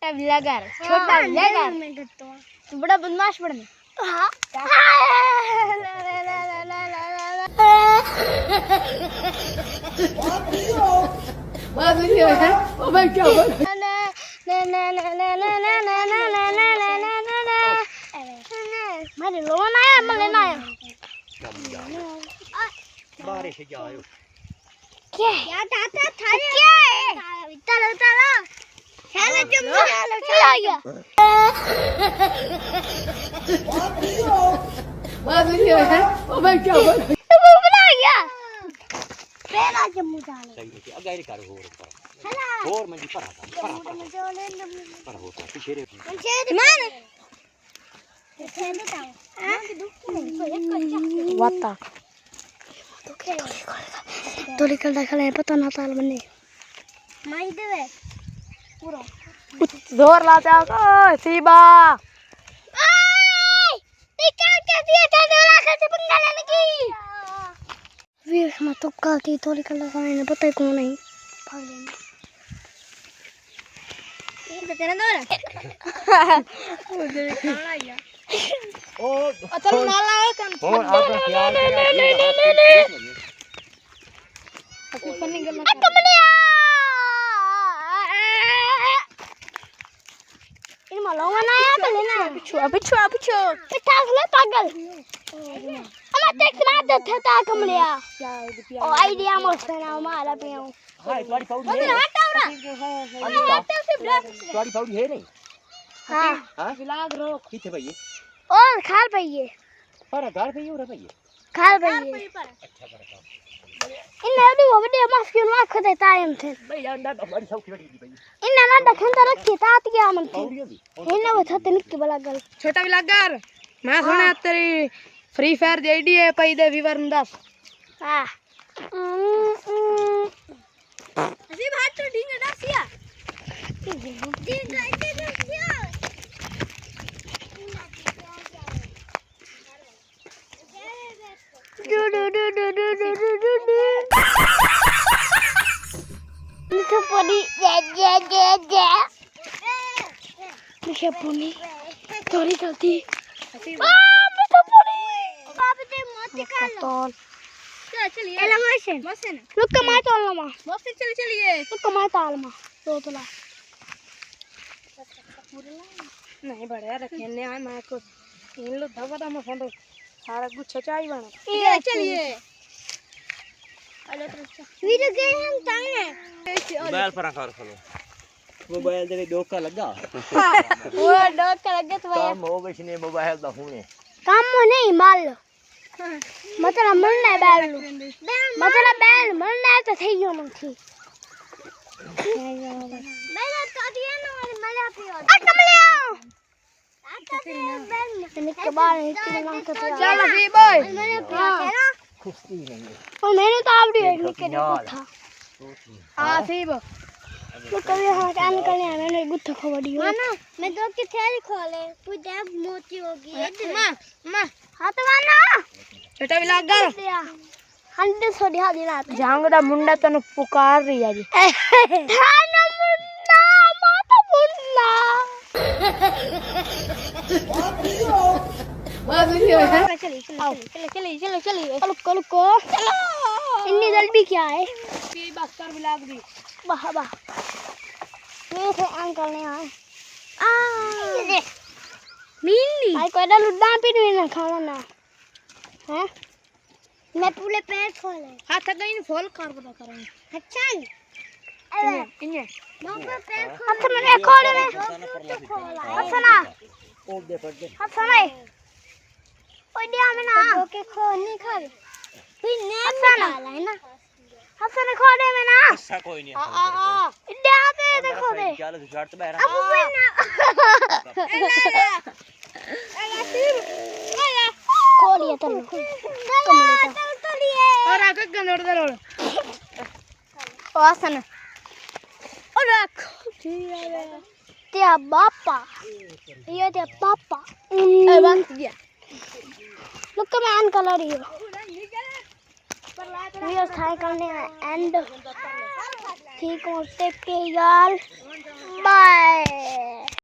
छोटा ब्लॉगर तू बड़ा बदमाश बन हाँ मेरे लोन आया मैं लेना आया बारिश जाओ क्या क्या था क्या है चलो चलो चलो चलो गया ओ भाई क्या बोल वो बना गया पहला जम्मू डाले सही है अगाड़ी कर और मैं पर होता पीछे रे मान वाता तो निकल रहा पता ना ताल बने माई देवे पूरा जोर ला जाओ सीबा ओए निकाल के दिया था डोला कैसे पंगा लेने की वीर में तो काती तो निकल रहा है पता है कौन नहीं भाग लेना ये तेरा दौरा मुझे खाना आया ओ चलो ना लाओ कम और आपका ख्याल फनी करना कमलिया इन मालूम ना है पहले ना पिछुआ पिछा ले पागल अमा टेक्स मार दे था कमलिया ओ आईडिया मस्त है ना मारा पे हूं हां तुम्हारी पाउडी है तुम्हारी पाउडी है नहीं हां हां विलाग रोक किथे भाई और खाल भैये पर घर पे और भाई खाल भैये अच्छा बड़ा इन अभी वो बड़े मास्क ला खदे टाइम थे भाई अंडा हमारी सौखी बड़ी भाई इन ना दखन तर रखी तात गया मन थे पाउडी भी इन वो छत निक बला गल छोटा विलागर मैं सुना तेरी फ्री फायर दी आईडी है पई दे विवरण दस हां अभी बात तो ढींग ना Siya Itu poni je. Bisa poni. Sorry tadi. Bisa poni. Apa tu mati kalau? चलिए एलामाशन मसन लुक कमाई तो लमा बस चलिए लुक कमाई तो लमा तो तला नहीं बढ़िया रखे ने आ मैं को इन लो दबा में फोन सारा गुच्छा चाय बना ये चलिए वीडियो गेम हम ताने मोबाइल पर रखा रखो मोबाइल दे डोका लगा वो डोका लगा तो भाई काम हो बसने मोबाइल दा हुने काम नहीं मान लो मतलब मरना बैल मतलब बैल मरना तो થઈ ગયો નથી મેલા તો દિયા નો મલા પીઓ આ કમલિયા तनिक के बाहर निकल ना के चल सी बॉय मैंने पिया है ना खुशी नहीं और मैंने तो आवड़ी है निकल था आ सी बो तो कभी हां काम करने मैंने गुत्था खवड़ी हो ना मैं दो की थैली खोले पूजा मोती होगी मां हाथ मारना छोटा विलागर हंडे सो दिया दिना जांगदा मुंडा तने पुकार रही है जी थाना मुन्ना माता मुन्ना चलो इतनी जल्दी क्या है सी बस कर विलाग दी वाह वाह ये थे अंकल ने आए मिली आई कोई डाल उड़ा पी ना खाना ना हैं मैं पूरे पैर खोले हाथ गई ने फॉल कर बता करेंगे अच्छा इन्हें हाथ में खोले में हसना ओ दे पड़ दे हसना ओए दिया में ना ओके खो नहीं खा फिर ने हसना है ना हसना खोले में ना ऐसा कोई नहीं दिया दे देखो दे चल तू शर्ट पहन अब मैं ना खोलिए तो और आके गंदोड़ दे रोड वासन और त्या बापा ये त्या पापा ए बंद गया लुक मैं ऑन कर रही हूं वीडियो ट्राई करने एंड ठीक हो टेक केयर बाय